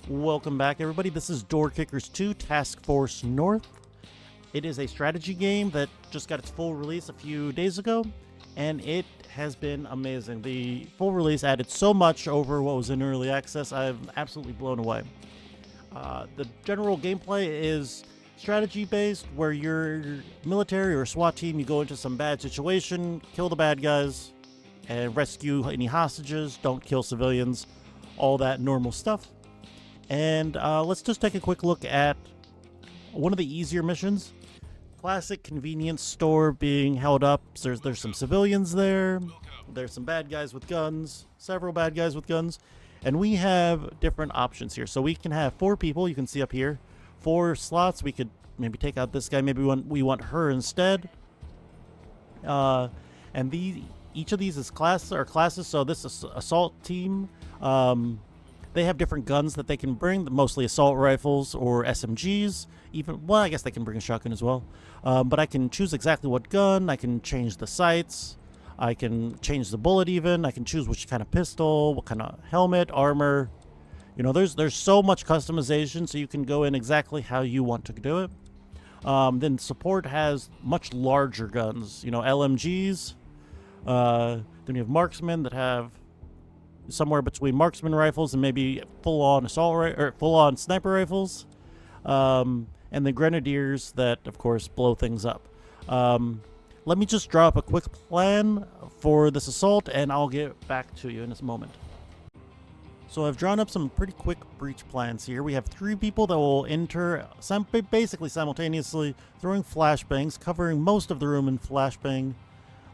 Welcome back, everybody. This is Door Kickers 2 Task Force North. It is a strategy game that just got its full release a few days ago, and it has been amazing. The full release added so much over what was in early access. I'm absolutely blown away. The general gameplay is strategy-based, where you're military or SWAT team. You go into some bad situation, kill the bad guys, and rescue any hostages. Don't kill civilians. All that normal stuff. And let's just take a quick look at one of the easier missions. Classic convenience store being held up. There's some civilians there. There's some bad guys with guns. Several bad guys with guns. And we have different options here. So we can have 4 people. You can see up here. 4 slots. We could maybe take out this guy. Maybe we want her instead. And each of these is classes. So this is assault team. They have different guns that they can bring, mostly assault rifles or SMGs. Well, I guess they can bring a shotgun as well. But I can choose exactly what gun. I can change the sights. I can change the bullet even. I can choose which kind of pistol, what kind of helmet, armor. You know, there's so much customization, so you can go in exactly how you want to do it. Then support has much larger guns, you know, LMGs. Then you have marksmen that have somewhere between marksman rifles and maybe full-on full-on sniper rifles, and the grenadiers that, of course, blow things up. Let me just draw up a quick plan for this assault, and I'll get back to you in a moment. So I've drawn up some pretty quick breach plans here. We have 3 people that will enter basically simultaneously, throwing flashbangs, covering most of the room in flashbang.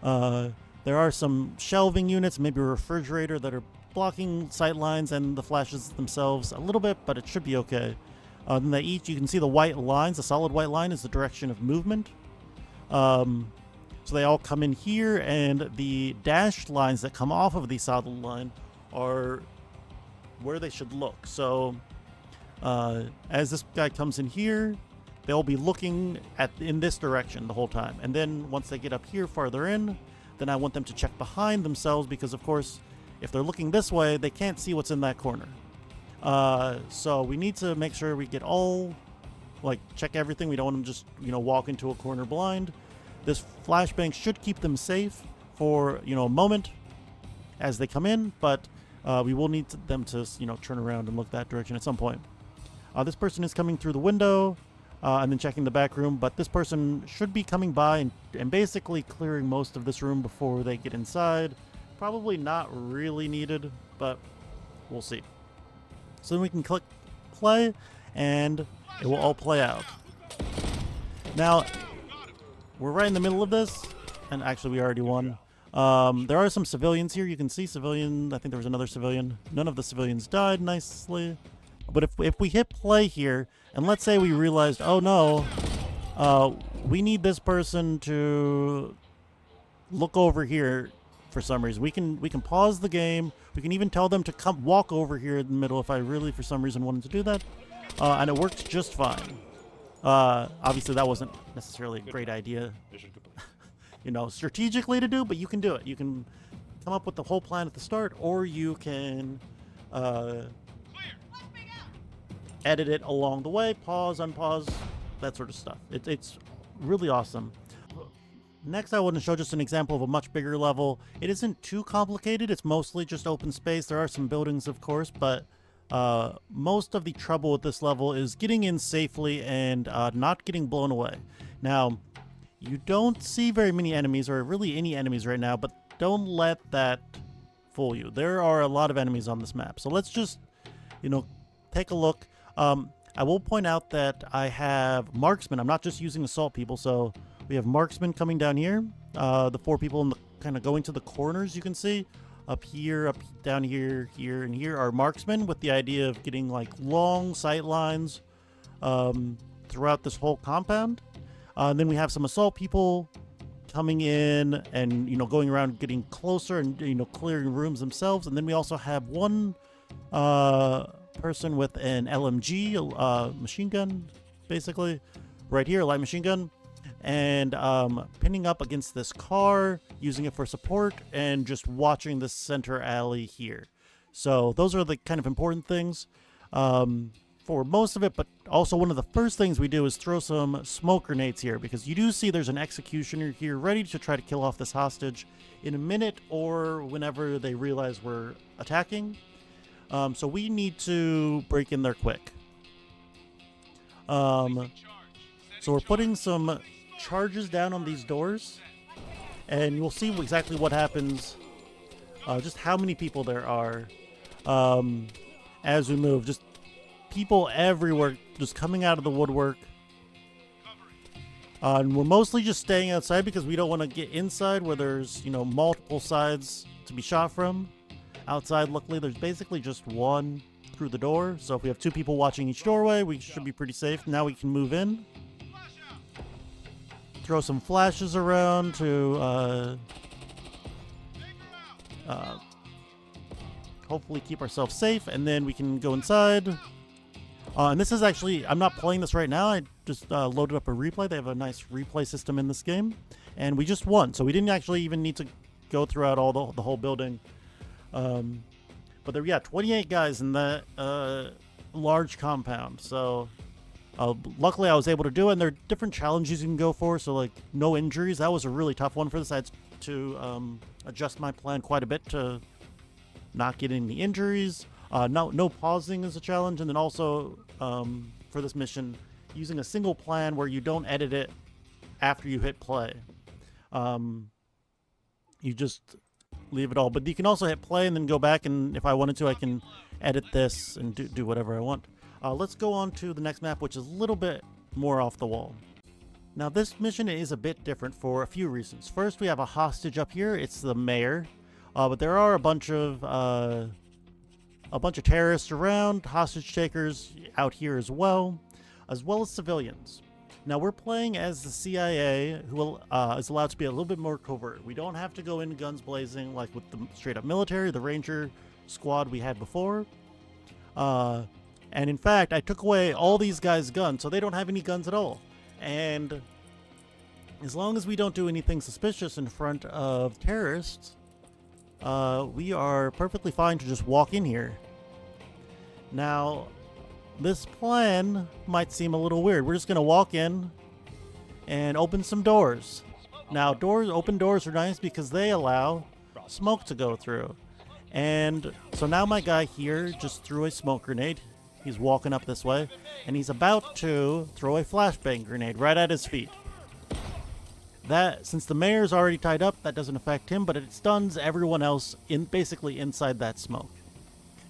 There are some shelving units, maybe a refrigerator, that are blocking sight lines and the flashes themselves a little bit, but it should be okay. Then you can see the white lines. The solid white line is the direction of movement. So they all come in here, and the dashed lines that come off of the solid line are where they should look. So as this guy comes in here, they'll be looking in this direction the whole time. And then once they get up here farther in, then I want them to check behind themselves, because of course if they're looking this way, they can't see what's in that corner. So we need to make sure we get check everything. We don't want them just, walk into a corner blind. This flashbang should keep them safe for, a moment as they come in, but we will need them to, turn around and look that direction at some point. This person is coming through the window and then checking the back room, but this person should be coming by and basically clearing most of this room before they get inside. Probably not really needed, but we'll see. So then we can click play, and it will all play out. Now, we're right in the middle of this, and actually we already won. There are some civilians here. You can see civilian. I think there was another civilian. None of the civilians died nicely. But if we hit play here, and let's say we realized, oh no, we need this person to look over here for some reason. We can pause the game. We can even tell them to come walk over here in the middle if I really for some reason wanted to do that. And it worked just fine. Obviously that wasn't necessarily a great idea, strategically to do, but you can do it. You can come up with the whole plan at the start, or you can edit it along the way, pause, unpause, that sort of stuff. It's really awesome. Next, I want to show just an example of a much bigger level. It isn't too complicated. It's mostly just open space. There are some buildings, of course, but most of the trouble with this level is getting in safely and not getting blown away. Now, you don't see very many enemies, or really any enemies right now, but don't let that fool you. There are a lot of enemies on this map. So let's just, take a look. I will point out that I have marksmen. I'm not just using assault people, so we have marksmen coming down here. The 4 people kind of going to the corners, you can see. Up here, down here, here, and here are marksmen, with the idea of getting long sight lines throughout this whole compound. Then we have some assault people coming in and, going around getting closer and, clearing rooms themselves. And then we also have one person with an LMG, machine gun, basically, right here, a light machine gun. And pinning up against this car, using it for support, and just watching the center alley here. So those are the kind of important things. for most of it, but also one of the first things we do is throw some smoke grenades here, because you do see there's an executioner here ready to try to kill off this hostage in a minute or whenever they realize we're attacking. So we need to break in there quick. So we're putting some charges down on these doors, and you'll see exactly what happens, just how many people there are as we move. Just people everywhere just coming out of the woodwork. And we're mostly just staying outside because we don't want to get inside where there's, multiple sides to be shot from. Outside, luckily, there's basically just one through the door. So if we have 2 people watching each doorway, we should be pretty safe. Now we can move in. Throw some flashes around to hopefully keep ourselves safe, and then we can go inside. And this is actually, I'm not playing this right now. I just loaded up a replay. They have a nice replay system in this game. And we just won. So we didn't actually even need to go throughout all the whole building. But there, 28 guys in that large compound. So luckily I was able to do it. And there are different challenges you can go for. So like no injuries. That was a really tough one for this. I had to adjust my plan quite a bit to not get any injuries. No pausing is a challenge, and then also for this mission, using a single plan where you don't edit it after you hit play. You just leave it all, but you can also hit play and then go back, and if I wanted to, I can edit this and do whatever I want. Let's go on to the next map, which is a little bit more off the wall. Now this mission is a bit different for a few reasons. First, we have a hostage up here. It's the mayor, but there are a bunch of terrorists around, hostage takers out here as well as civilians. Now we're playing as the CIA, who is allowed to be a little bit more covert. We don't have to go in guns blazing like with the straight up military, the Ranger squad we had before. And in fact, I took away all these guys' guns, so they don't have any guns at all. And as long as we don't do anything suspicious in front of terrorists, we are perfectly fine to just walk in here. Now, this plan might seem a little weird. We're just going to walk in and open some doors. Now, open doors are nice because they allow smoke to go through. And so now my guy here just threw a smoke grenade. He's walking up this way, and he's about to throw a flashbang grenade right at his feet. That, since the mayor's already tied up, that doesn't affect him, but it stuns everyone else basically inside that smoke.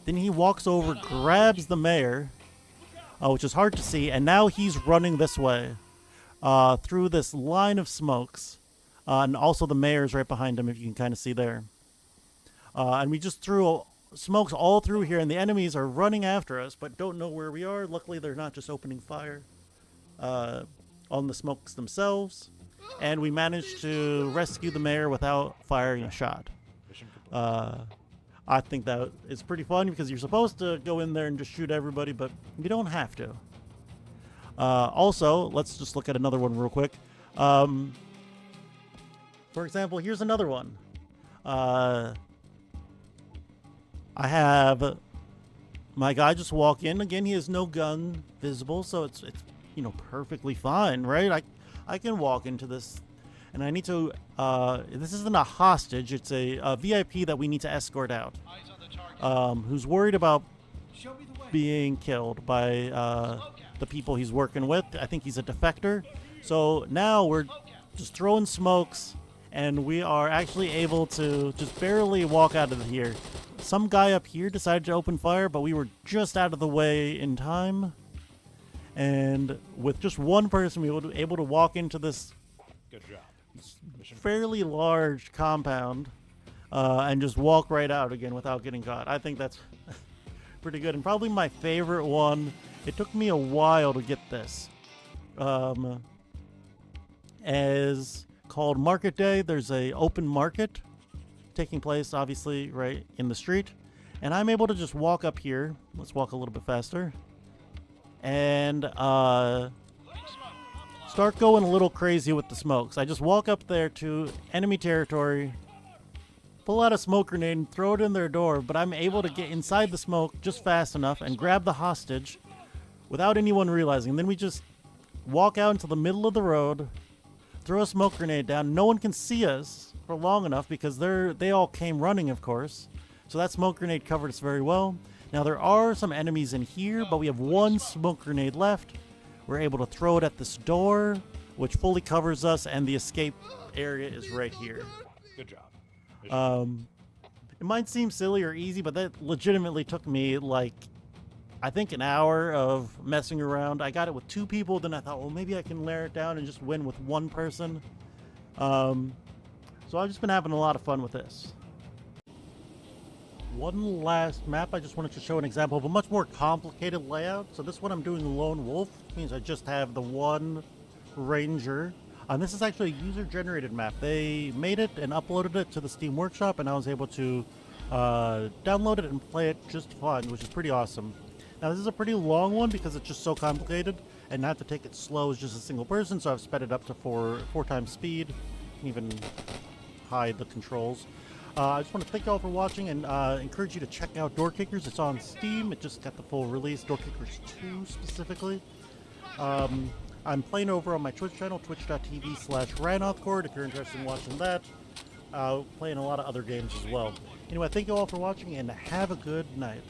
Then he walks over, grabs the mayor, which is hard to see, and now he's running this way through this line of smokes. And also the mayor's right behind him, if you can kind of see there. And we just threw smokes all through here, and the enemies are running after us, but don't know where we are. Luckily, they're not just opening fire on the smokes themselves. And we managed to rescue the mayor without firing a shot. I think that is pretty fun because you're supposed to go in there and just shoot everybody, but you don't have to. Also, let's just look at another one real quick. For example, here's another one. I have my guy just walk in. Again, he has no gun visible, so it's perfectly fine, right? I can walk into this, and I need to, this isn't a hostage, it's a VIP that we need to escort out, who's worried about being killed by the people he's working with. I think he's a defector. So now we're just throwing smokes, and we are actually able to just barely walk out of here. Some guy up here decided to open fire, but we were just out of the way in time. And with just one person, we were able to walk into this fairly large compound and just walk right out again without getting caught. I think that's pretty good, and probably my favorite one. It took me a while to get this. As called Market Day, there's a open market taking place, obviously, right in the street. And I'm able to just walk up here. Let's walk a little bit faster. And start going a little crazy with the smokes. I just walk up there to enemy territory, pull out a smoke grenade and throw it in their door, but I'm able to get inside the smoke just fast enough and grab the hostage without anyone realizing. And then we just walk out into the middle of the road, throw a smoke grenade down. No one can see us for long enough because they all came running, of course. So that smoke grenade covered us very well. Now there are some enemies in here, but we have one smoke grenade left. We're able to throw it at this door, which fully covers us, and the escape area is right here. Good job. It might seem silly or easy, but that legitimately took me like, I think an hour of messing around. I got it with 2 people, then I thought, well, maybe I can layer it down and just win with 1 person. So I've just been having a lot of fun with this. One last map, I just wanted to show an example of a much more complicated layout. So this one I'm doing lone wolf, which means I just have the 1 ranger. This is actually a user-generated map. They made it and uploaded it to the Steam Workshop, and I was able to download it and play it just fine, which is pretty awesome. Now this is a pretty long one because it's just so complicated, and not to take it slow as just a single person, so I've sped it up to 4 times speed. You can even hide the controls. I just want to thank you all for watching and encourage you to check out Door Kickers. It's on Steam. It just got the full release, Door Kickers 2 specifically. I'm playing over on my Twitch channel, twitch.tv/RanothCord, if you're interested in watching that. Playing a lot of other games as well. Anyway, thank you all for watching and have a good night.